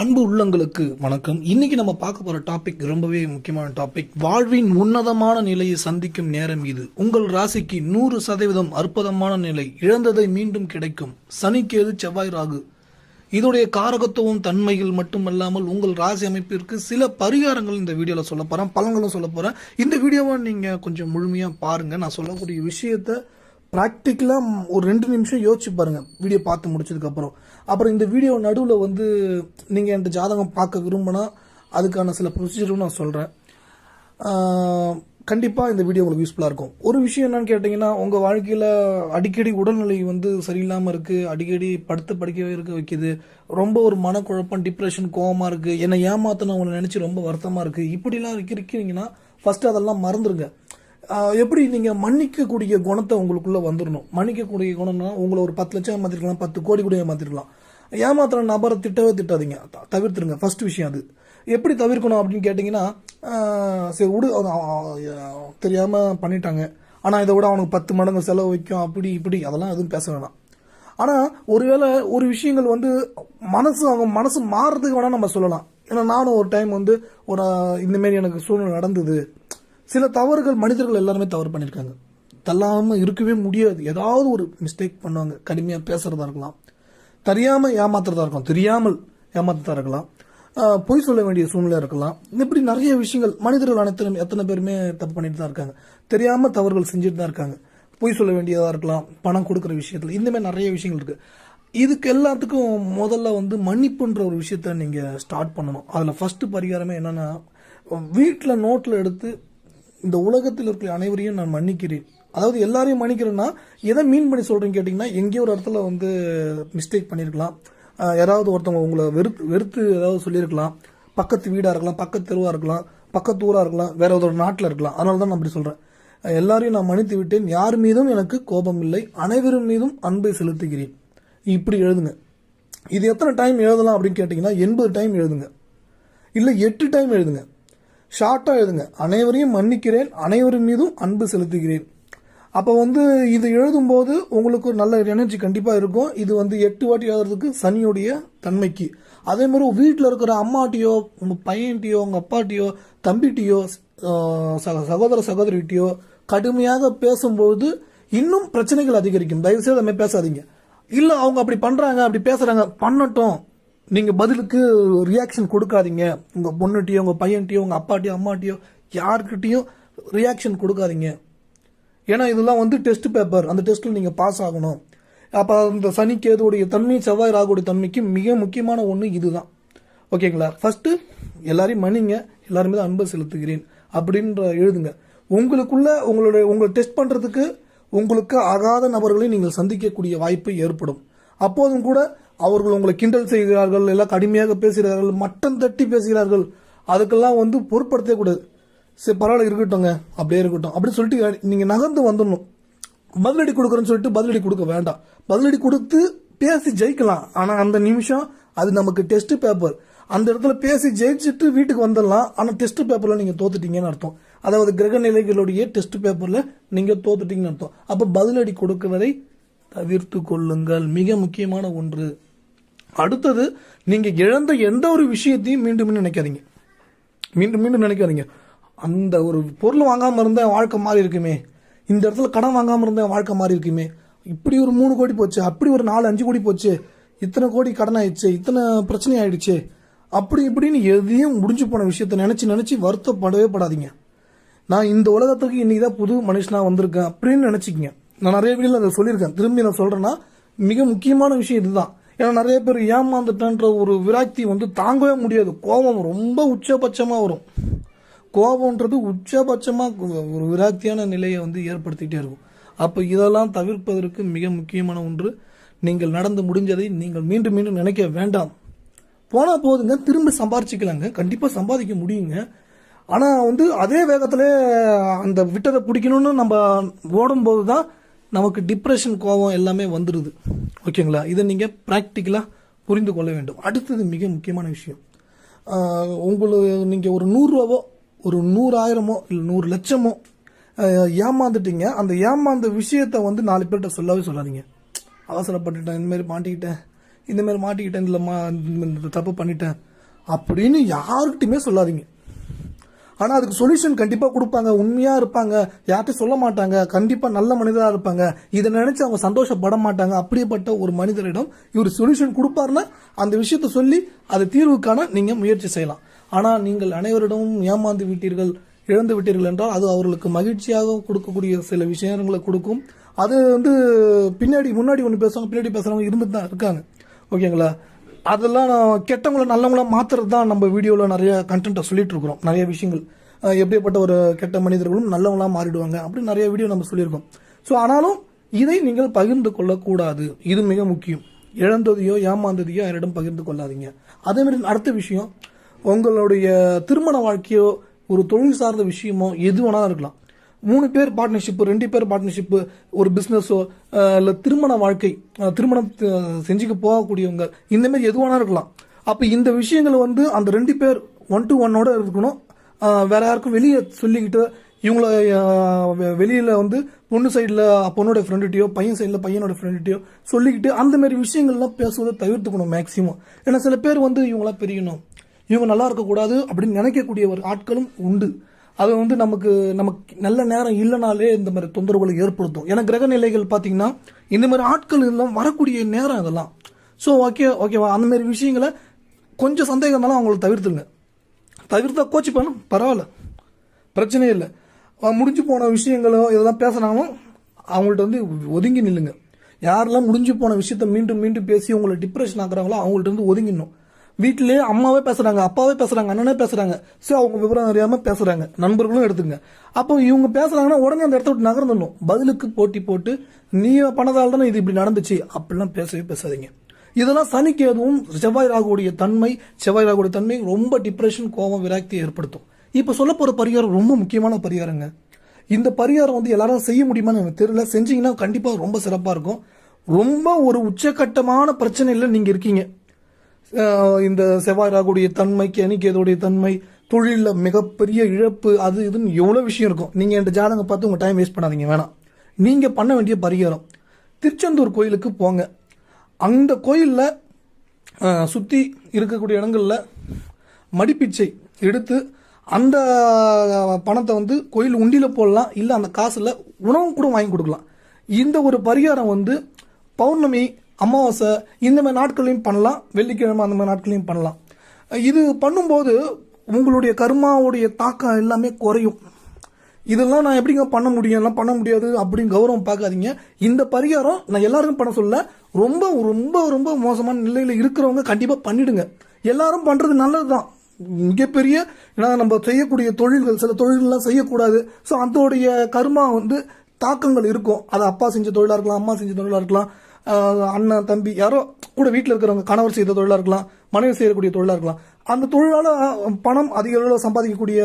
அன்பு உள்ளங்களுக்கு வணக்கம். இன்னைக்கு நம்ம பார்க்க போற டாபிக் ரொம்பவே முக்கியமான டாபிக். வாழ்வின் உன்னதமான நிலையை சந்திக்கும் நேரம் இது. உங்கள் ராசிக்கு 100% அற்புதமான நிலை. இழந்ததை மீண்டும் கிடைக்கும். சனிக்கேது செவ்வாய் ராகு இதோடைய காரகத்துவம் தன்மைகள் மட்டுமல்லாமல் உங்கள் ராசி அமைப்பிற்கு சில பரிகாரங்கள் இந்த வீடியோவில் சொல்ல போறேன், பலன்களும் சொல்ல போறேன். இந்த வீடியோவை நீங்க கொஞ்சம் முழுமையா பாருங்க. நான் சொல்லக்கூடிய விஷயத்த ப்ராக்டிக்கலாக ஒரு 2 நிமிஷம் யோசிச்சு பாருங்கள் வீடியோ பார்த்து முடிச்சதுக்கப்புறம். அப்புறம் இந்த வீடியோ நடுவில் வந்து நீங்கள் என்கிட்ட ஜாதகம் பார்க்க விரும்பினா அதுக்கான சில ப்ரொசீஜரும் நான் சொல்கிறேன். கண்டிப்பாக இந்த வீடியோ உங்களுக்கு யூஸ்ஃபுல்லாக இருக்கும். ஒரு விஷயம் என்னன்னு கேட்டிங்கன்னா, உங்கள் வாழ்க்கையில் அடிக்கடி உடல்நிலை வந்து சரியில்லாமல் இருக்குது, அடிக்கடி படுக்கவே இருக்க வைக்கிது, ரொம்ப ஒரு மனக்குழப்பம், டிப்ரெஷன், கோவமாக இருக்குது, என்னை ஏமாத்தணும் உங்களை நினச்சி ரொம்ப வருத்தமாக இருக்குது, இப்படிலாம் இருக்கிறீங்கன்னா ஃபஸ்ட்டு அதெல்லாம் மறந்துடுங்க. எப்படி நீங்கள் மன்னிக்கக்கூடிய குணத்தை உங்களுக்குள்ளே வந்துடணும். மன்னிக்கக்கூடிய குணம்னா உங்களை ஒரு 10 லட்சம் ஏமாத்திருக்கலாம், 10 கோடி கூட ஏமாத்திருக்கலாம். ஏமாத்துற நபரை திட்டாதீங்க, தவிர்த்துருங்க. ஃபர்ஸ்ட் விஷயம் அது. எப்படி தவிர்க்கணும் அப்படின்னு கேட்டிங்கன்னா, சரி விடு, தெரியாமல் பண்ணிட்டாங்க, ஆனால் இதை விட அவனுக்கு 10 மடங்கு செலவு வைக்கும், அப்படி இப்படி அதெல்லாம் எதுவும் பேச வேணாம். ஆனால் ஒருவேளை ஒரு விஷயங்கள் வந்து அவங்க மனசு மாறுறதுக்கு வேணால் நம்ம சொல்லலாம். ஏன்னா நானும் ஒரு டைம் வந்து இந்தமாரி எனக்கு சூழ்நிலை நடந்தது. சில தவறுகள் மனிதர்கள் எல்லாருமே தவறு பண்ணியிருக்காங்க, தள்ளாமல் இருக்கவே முடியாது. ஏதாவது ஒரு மிஸ்டேக் பண்ணுவாங்க. கடுமையாக பேசுறதா இருக்கலாம், தெரியாமல் ஏமாத்துறதா இருக்கலாம், தெரியாமல் ஏமாத்துறதா இருக்கலாம், பொய் சொல்ல வேண்டிய சூழ்நிலை இருக்கலாம். இப்படி நிறைய விஷயங்கள் மனிதர்கள் அனைத்திலும் எத்தனை பேருமே தப்பு பண்ணிட்டு தான் இருக்காங்க, தெரியாமல் தவறுகள் செஞ்சுட்டு தான் இருக்காங்க. பொய் சொல்ல வேண்டியதாக இருக்கலாம், பணம் கொடுக்குற விஷயத்தில், இந்த மாதிரி நிறைய விஷயங்கள் இருக்கு. இதுக்கு எல்லாத்துக்கும் முதல்ல வந்து மன்னிப்புன்ற ஒரு விஷயத்த நீங்கள் ஸ்டார்ட் பண்ணணும். அதில் ஃபர்ஸ்ட் பரிகாரமே என்னன்னா, வீட்டில் நோட்டில் எடுத்து இந்த உலகத்தில் இருக்கிற அனைவரையும் நான் மன்னிக்கிறேன். அதாவது எல்லாரையும் மன்னிக்கிறேன்னா எதை மீன் பண்ணி சொல்றேன்னு கேட்டிங்கன்னா, எங்கேயோ ஒரு இடத்துல வந்து மிஸ்டேக் பண்ணியிருக்கலாம், யாராவது ஒருத்தவங்க உங்களை வெறுத்து ஏதாவது சொல்லியிருக்கலாம், பக்கத்து வீடாக இருக்கலாம், பக்கத்து தெருவாக இருக்கலாம், பக்கத்து ஊராக இருக்கலாம், வேற ஒரு நாட்டில் இருக்கலாம். அதனால தான் நான் அப்படி சொல்கிறேன். எல்லாரையும் நான் மன்னித்து விட்டேன், யார் மீதும் எனக்கு கோபம் இல்லை, அனைவரும் மீதும் அன்பை செலுத்துகிறேன். இப்படி எழுதுங்க. இது எத்தனை டைம் எழுதலாம் அப்படின்னு கேட்டிங்கன்னா, 80 டைம் எழுதுங்க, இல்லை 8 டைம் எழுதுங்க. ஷார்ட்டாக எழுதுங்க. அனைவரையும் மன்னிக்கிறேன், அனைவரும் மீதும் அன்பு செலுத்துகிறேன். அப்போ வந்து இது எழுதும்போது உங்களுக்கு ஒரு நல்ல எனர்ஜி கண்டிப்பாக இருக்கும். இது வந்து 8 வாட்டி எழுதுறதுக்கு சனியுடைய தன்மைக்கு. அதே மாதிரி வீட்டில் இருக்கிற அம்மாட்டியோ, உங்கள் பையன்ட்டியோ, உங்கள் அப்பாட்டியோ, தம்பிட்டியோ, சகோதர சகோதரிட்டியோ கடுமையாக பேசும்போது இன்னும் பிரச்சனைகள் அதிகரிக்கும். தயவுசெய்து அதை மாதிரி பேசாதீங்க. இல்லை அவங்க அப்படி பண்ணுறாங்க, அப்படி பேசுகிறாங்க, பண்ணட்டும், நீங்கள் பதிலுக்கு ரியாக்ஷன் கொடுக்காதீங்க. உங்கள் பொண்ணுட்டியோ, உங்கள் பையன்ட்டியோ, உங்கள் அப்பாட்டியோ, அம்மாட்டியோ யாருக்கிட்டையும் ரியாக்ஷன் கொடுக்காதீங்க. ஏன்னா இதெல்லாம் வந்து டெஸ்ட் பேப்பர், அந்த டெஸ்ட்டில் நீங்கள் பாஸ் ஆகணும். அப்போ இந்த சனி கேதுடைய தன்மை, செவ்வாய் ராகுடைய தன்மைக்கு மிக முக்கியமான ஒன்று இதுதான். ஓகேங்களா? ஃபர்ஸ்ட்டு எல்லாரையும் மன்னிங்க, எல்லாருமே தான் அன்பை செலுத்துகிறேன் அப்படின்ற எழுதுங்க. உங்களை டெஸ்ட் பண்ணுறதுக்கு உங்களுக்கு ஆகாத நபர்களை நீங்கள் சந்திக்கக்கூடிய வாய்ப்பு ஏற்படும். அப்போதும் கூட அவர்கள் உங்களை கிண்டல் செய்கிறார்கள், எல்லாம் கடுமையாக பேசுகிறார்கள், மட்டம் தட்டி பேசுகிறார்கள், அதுக்கெல்லாம் வந்து பொருட்படுத்தவே கூடாது. சரி பரவாயில்ல, இருக்கட்டும்ங்க, அப்படியே இருக்கட்டும் அப்படி சொல்லிட்டு நீங்கள் நகர்ந்து வந்துடணும். பதிலடி கொடுக்குறேன்னு சொல்லிட்டு பதிலடி கொடுக்க வேண்டாம். பதிலடி கொடுத்து பேசி ஜெயிக்கலாம், ஆனால் அந்த நிமிஷம் அது நமக்கு டெஸ்ட் பேப்பர். அந்த இடத்துல பேசி ஜெயிச்சுட்டு வீட்டுக்கு வந்துடலாம், ஆனால் டெஸ்ட் பேப்பரில் நீங்கள் தோத்துட்டீங்கன்னு அர்த்தம். அதாவது கிரக நிலைகளுடைய டெஸ்ட் பேப்பரில் நீங்கள் தோத்துட்டீங்கன்னு அர்த்தம். அப்போ பதிலடி கொடுக்குவதை தவிர்த்து கொள்ளுங்கள், மிக முக்கியமான ஒன்று. அடுத்தது, நீங்க இழந்த எந்த ஒரு விஷயத்தையும் மீண்டும் மீண்டும் நினைக்காதீங்க. மீண்டும் மீண்டும் நினைக்காதீங்க. அந்த ஒரு பொருள் வாங்காம இருந்த வாழ்க்கை மாறி இருக்குமே, இந்த இடத்துல கடன் வாங்காம இருந்த வாழ்க்கை மாறி இருக்குமே, இப்படி ஒரு 3 கோடி போச்சு, அப்படி ஒரு 4-5 கோடி போச்சு, இத்தனை கோடி கடன் ஆயிடுச்சு, இத்தனை பிரச்சனை ஆயிடுச்சு, அப்படி இப்படின்னு எதையும் முடிஞ்சு போன விஷயத்த நினைச்சு வருத்தப்படவே படாதீங்க. நான் இந்த உலகத்துக்கு இன்னைக்குதான் புது மனுஷனா வந்திருக்கேன் அப்படின்னு நினைச்சுக்கங்க. நான் நிறைய வீடியோல அதை சொல்லியிருக்கேன், திரும்பி நான் சொல்றேன்னா மிக முக்கியமான விஷயம் இதுதான். ஏன்னா நிறைய பேர் ஏமாந்துட்டன்ற ஒரு விராக்தி வந்து தாங்கவே முடியாது. கோபம் ரொம்ப உச்சபட்சமாக வரும். கோபம்ன்றது உச்சபட்சமாக ஒரு விராக்தியான நிலையை வந்து ஏற்படுத்திக்கிட்டே இருக்கும். அப்போ இதெல்லாம் தவிர்ப்பதற்கு மிக முக்கியமான ஒன்று. நீங்கள் நடந்து முடிஞ்சதை நீங்கள் மீண்டும் மீண்டும் நினைக்க வேண்டாம். போனால் போதுங்க, திரும்ப சம்பாதிச்சுக்கலாங்க, கண்டிப்பாக சம்பாதிக்க முடியுங்க. ஆனால் வந்து அதே வேகத்தில் அந்த விட்டதை பிடிக்கணும்னு நம்ம ஓடும்போது தான் நமக்கு டிப்ரெஷன், கோபம் எல்லாமே வந்துடுது. ஓகேங்களா? இதை நீங்கள் ப்ராக்டிக்கலாக புரிந்து கொள்ள வேண்டும். அடுத்தது மிக முக்கியமான விஷயம், நீங்கள் ஒரு 100 ரூபாவோ, ஒரு 100,000மோ, இல்லை 100 லட்சமோ ஏமாந்துட்டீங்க. அந்த ஏமாந்த விஷயத்த வந்து 4 பேர்கிட்ட சொல்லவே சொல்லாதீங்க. அவசரப்பட்டுட்டேன், இந்த மாதிரி மாட்டிக்கிட்டேன், இதில் தப்பு பண்ணிட்டேன், அப்படின்னு யாருக்கிட்டையுமே சொல்லாதீங்க. ஆனால் அதுக்கு சொல்யூஷன் கண்டிப்பாக கொடுப்பாங்க, உண்மையாக இருப்பாங்க, யார்கிட்டையும் சொல்ல மாட்டாங்க, கண்டிப்பாக நல்ல மனிதராக இருப்பாங்க, இதை நினச்சி அவங்க சந்தோஷப்பட மாட்டாங்க. அப்படிப்பட்ட ஒரு மனிதரிடம் இவர் சொல்யூஷன் கொடுப்பாருன்னா அந்த விஷயத்த சொல்லி அது தீர்வுக்கான நீங்கள் முயற்சி செய்யலாம். ஆனால் நீங்கள் அனைவரிடமும் ஏமாந்து விட்டீர்கள், இழந்து விட்டீர்கள் என்றால் அது அவர்களுக்கு மகிழ்ச்சியாக கொடுக்கக்கூடிய சில விஷயங்களை கொடுக்கும். அது வந்து முன்னாடி ஒன்று பேசுவாங்க, பின்னாடி பேசுகிறவங்க இருந்துட்டு தான் இருக்காங்க. ஓகேங்களா? அதெல்லாம் நான் கெட்டவங்கள நல்லவங்கள மாத்துறது தான் நம்ம வீடியோவில் நிறைய கண்டென்ட்டை சொல்லிட்டு இருக்கிறோம். நிறைய விஷயங்கள் எப்படிப்பட்ட ஒரு கெட்ட மனிதர்களும் நல்லவங்களாக மாறிடுவாங்க அப்படின்னு நிறைய வீடியோ நம்ம சொல்லியிருக்கோம். ஸோ ஆனாலும் இதை நீங்கள் பகிர்ந்து கொள்ளக்கூடாது, இது மிக முக்கியம். இழந்ததையோ ஏமாந்ததையோ யாரிடம் பகிர்ந்து கொள்ளாதீங்க. அதே மாதிரி அடுத்த விஷயம், உங்களுடைய திருமண வாழ்க்கையோ ஒரு தொழில் சார்ந்த விஷயமோ எது வேணாலும் இருக்கலாம். 3 பேர் பார்ட்னர்ஷிப்பு, 2 பேர் பார்ட்னர்ஷிப்பு, ஒரு பிஸ்னஸோ இல்லை திருமண வாழ்க்கை, திருமணம் செஞ்சுக்க போகக்கூடியவங்க, இந்த மாதிரி எதுவானா இருக்கலாம். அப்போ இந்த விஷயங்களை வந்து அந்த 2 பேர் 1 to 1 இருக்கணும். வேற யாருக்கும் வெளியே சொல்லிக்கிட்டு இவங்கள வெளியில் வந்து பொண்ணு சைடில் பொண்ணோட ஃப்ரெண்டுகிட்டையோ பையன் சைடில் பையனோட ஃப்ரெண்டுகிட்டையோ சொல்லிக்கிட்டு அந்த மாதிரி விஷயங்கள்லாம் பேசுவதை தவிர்த்துக்கணும் மேக்சிமம். ஏன்னா சில பேர் வந்து இவங்களாம் பிரியணும், இவங்க நல்லா இருக்கக்கூடாது அப்படின்னு நினைக்கக்கூடிய ஒரு ஆட்களும் உண்டு. அது வந்து நமக்கு நல்ல நேரம் இல்லைனாலே இந்த மாதிரி தொந்தரவுகளை ஏற்படுத்தும். ஏன்னா கிரக நிலைகள் பார்த்தீங்கன்னா இந்த மாதிரி ஆட்கள் எல்லாம் வரக்கூடிய நேரம் இதெல்லாம். ஸோ ஓகேவா, அந்த மாதிரி விஷயங்களை கொஞ்சம் சந்தேகம் இருந்தாலும் அவங்கள தவிர்த்துங்க. தவிர்த்தா கோச்சு பண்ணணும், பரவாயில்ல, பிரச்சனையே இல்லை. முடிஞ்சு போன விஷயங்களோ இதெல்லாம் பேசுனாலும் அவங்கள்ட்ட வந்து ஒதுங்கி நில்லுங்க. யாரெல்லாம் முடிஞ்சு போன விஷயத்த மீண்டும் மீண்டும் பேசி உங்களை டிப்ரெஷன் ஆக்குறாங்களோ அவங்கள்ட்ட இருந்து ஒதுங்கிடணும். வீட்டிலேயே அம்மாவே பேசுறாங்க, அப்பாவே பேசுறாங்க, அண்ணனே பேசுறாங்க, ஸோ அவங்க விவரம் அறியாம பேசுறாங்க, நண்பர்களும் எடுத்துங்க. அப்போ இவங்க பேசுறாங்கன்னா உடனே அந்த இடத்த விட்டு நகர்ந்துடணும். பதிலுக்கு போட்டி போட்டு நீ பண்ணதால் தானே இது இப்படி நடந்துச்சு அப்படிலாம் பேசவே பேசாதீங்க. இதெல்லாம் சனிக்கு எதுவும் செவ்வாய் ராகுடைய தன்மை ரொம்ப டிப்ரெஷன், கோபம், விராக்தியை ஏற்படுத்தும். இப்போ சொல்ல போற பரிகாரம் ரொம்ப முக்கியமான பரிகாரங்க. இந்த பரிகாரம் வந்து எல்லாரும் செய்ய முடியுமான்னு எனக்கு தெரியல. செஞ்சீங்கன்னா கண்டிப்பா ரொம்ப சிறப்பா இருக்கும். ரொம்ப ஒரு உச்சகட்டமான பிரச்சனையில் நீங்க இருக்கீங்க. இந்த செவ்வாய் ராகுடைய தன்மை, கேதுடைய தன்மை, தொழிலில் மிகப்பெரிய இழப்பு, அது இதுன்னு எவ்வளோ விஷயம் இருக்கும். நீங்கள் என் ஜாதகம் பார்த்து உங்கள் டைம் வேஸ்ட் பண்ணாதீங்க, வேணாம். நீங்கள் பண்ண வேண்டிய பரிகாரம், திருச்செந்தூர் கோயிலுக்கு போங்க. அந்த கோயிலில் சுற்றி இருக்கக்கூடிய இடங்களில் மடிப்பிச்சை எடுத்து அந்த பணத்தை வந்து கோயில் உண்டியில் போடலாம், இல்லை அந்த காசில் உணவு கூட வாங்கி கொடுக்கலாம். இந்த ஒரு பரிகாரம் வந்து பௌர்ணமி, அமாவாசை இந்த மாதிரி நாட்களையும் பண்ணலாம், வெள்ளிக்கிழமை அந்த மாதிரி நாட்களையும் பண்ணலாம். இது பண்ணும்போது உங்களுடைய கர்மாவுடைய தாக்கம் எல்லாமே குறையும். இதெல்லாம் நான் எப்படிங்க பண்ண முடியும், எல்லாம் பண்ண முடியாது அப்படின்னு கௌரவம் பார்க்காதீங்க. இந்த பரிகாரம் நான் எல்லாருக்கும் பண்ண சொல்ல, ரொம்ப ரொம்ப ரொம்ப மோசமான நிலையில் இருக்கிறவங்க கண்டிப்பாக பண்ணிடுங்க. எல்லாரும் பண்ணுறது நல்லது தான், மிகப்பெரிய. ஏன்னா நம்ம செய்யக்கூடிய தொழில்கள், சில தொழில்கள்லாம் செய்யக்கூடாது. ஸோ அதோடைய கர்மா வந்து தாக்கங்கள் இருக்கும். அது அப்பா செஞ்ச தொழிலாக இருக்கலாம், அம்மா செஞ்ச தொழிலாக இருக்கலாம், அண்ணன் தம்பி யாரோ கூட வீட்டில் இருக்கிறவங்க, கணவர் செய்த தொழிலாக இருக்கலாம், மனைவி செய்யக்கூடிய தொழிலாக இருக்கலாம். அந்த தொழிலால் பணம் அதிக அளவில் சம்பாதிக்கக்கூடிய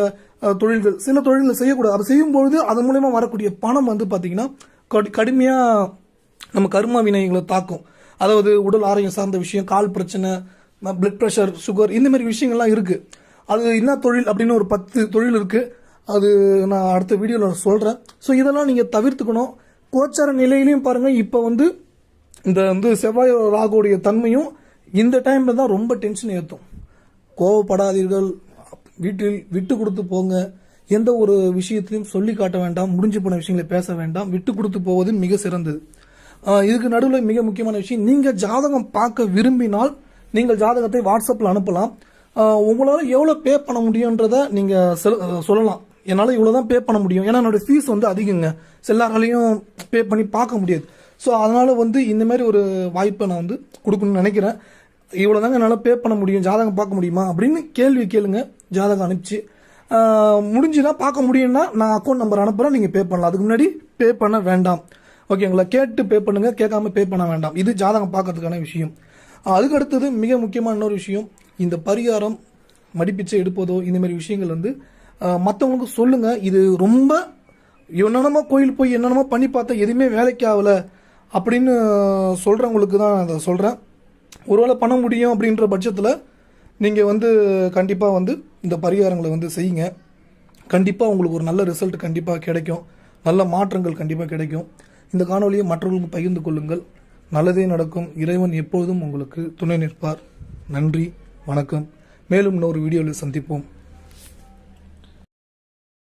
தொழில்கள், சில தொழில்கள் செய்யக்கூடாது. அது செய்யும்பொழுது அது மூலயமா வரக்கூடிய பணம் வந்து பார்த்தீங்கன்னா கடுமையாக நம்ம கர்ம வினைகளை தாக்கும். அதாவது உடல் ஆரோக்கியம் சார்ந்த விஷயம், கால் பிரச்சனை, பிளட் ப்ரெஷர், சுகர், இந்த மாதிரி விஷயங்கள்லாம் இருக்குது. அது என்ன தொழில் அப்படின்னு ஒரு 10 தொழில் இருக்குது. அது நான் அடுத்த வீடியோவில் சொல்கிறேன். ஸோ இதெல்லாம் நீங்கள் தவிர்த்துக்கணும். கோச்சார நிலையிலையும் பாருங்கள், இப்போ வந்து இந்த செவ்வாய் ராகுடைய தன்மையும் இந்த டைம்ல தான் ரொம்ப டென்ஷன் ஏற்றும். கோவப்படாதீர்கள், வீட்டில் விட்டு கொடுத்து போங்க. எந்த ஒரு விஷயத்தையும் சொல்லி காட்ட வேண்டாம், முடிஞ்சு போன விஷயங்களை பேச வேண்டாம், விட்டு கொடுத்து போவது மிக சிறந்தது. இதுக்கு நடுவில் மிக முக்கியமான விஷயம், நீங்கள் ஜாதகம் பார்க்க விரும்பினால் நீங்கள் ஜாதகத்தை வாட்ஸ்அப்பில் அனுப்பலாம். உங்களால் எவ்வளோ பே பண்ண முடியுன்றதை நீங்கள் சொல்லலாம். என்னால் இவ்வளோ தான் பே பண்ண முடியும், ஏன்னா என்னோட ஃபீஸ் வந்து அதிகங்க, எல்லாராலையும் பே பண்ணி பார்க்க முடியாது. ஸோ அதனால் வந்து இந்த மாதிரி ஒரு வாய்ப்பை நான் வந்து கொடுக்கணும்னு நினைக்கிறேன். இவ்வளோ தாங்க என்னால் பே பண்ண முடியும், ஜாதகம் பார்க்க முடியுமா அப்படின்னு கேள்வி கேளுங்க. ஜாதகம் அனுப்பிச்சு முடிஞ்சுன்னா பார்க்க முடியும்னா நான் அக்கௌண்ட் நம்பர் அனுப்புகிறேன், நீங்கள் பே பண்ணலாம். அதுக்கு முன்னாடி பே பண்ண வேண்டாம். ஓகேங்களா? கேட்டு பே பண்ணுங்க, கேட்காம பே பண்ண வேண்டாம். இது ஜாதகம் பார்க்கறதுக்கான விஷயம். அதுக்கு அடுத்தது மிக முக்கியமான இன்னொரு விஷயம், இந்த பரிகாரம், மடிப்பிச்சை எடுப்பதோ இந்த மாதிரி விஷயங்கள் வந்து மற்றவங்களுக்கு சொல்லுங்க. இது ரொம்ப என்னென்னமோ கோயில் போய் என்னென்னமோ பண்ணி பார்த்தா எதுவுமே வேலைக்கு ஆகல அப்படின்னு சொல்கிறவங்களுக்கு தான் அதை சொல்கிறேன். ஒருவேளை பண்ண முடியும் அப்படின்ற பட்சத்தில் நீங்கள் வந்து கண்டிப்பாக வந்து இந்த பரிகாரங்களை வந்து செய்யுங்க. கண்டிப்பாக உங்களுக்கு ஒரு நல்ல ரிசல்ட் கண்டிப்பாக கிடைக்கும், நல்ல மாற்றங்கள் கண்டிப்பாக கிடைக்கும். இந்த காணொலியை மற்றவர்களுக்கு பகிர்ந்து கொள்ளுங்கள். நல்லதே நடக்கும். இறைவன் எப்பொழுதும் உங்களுக்கு துணை நிற்பார். நன்றி, வணக்கம். மேலும் இன்னொரு வீடியோவில் சந்திப்போம்.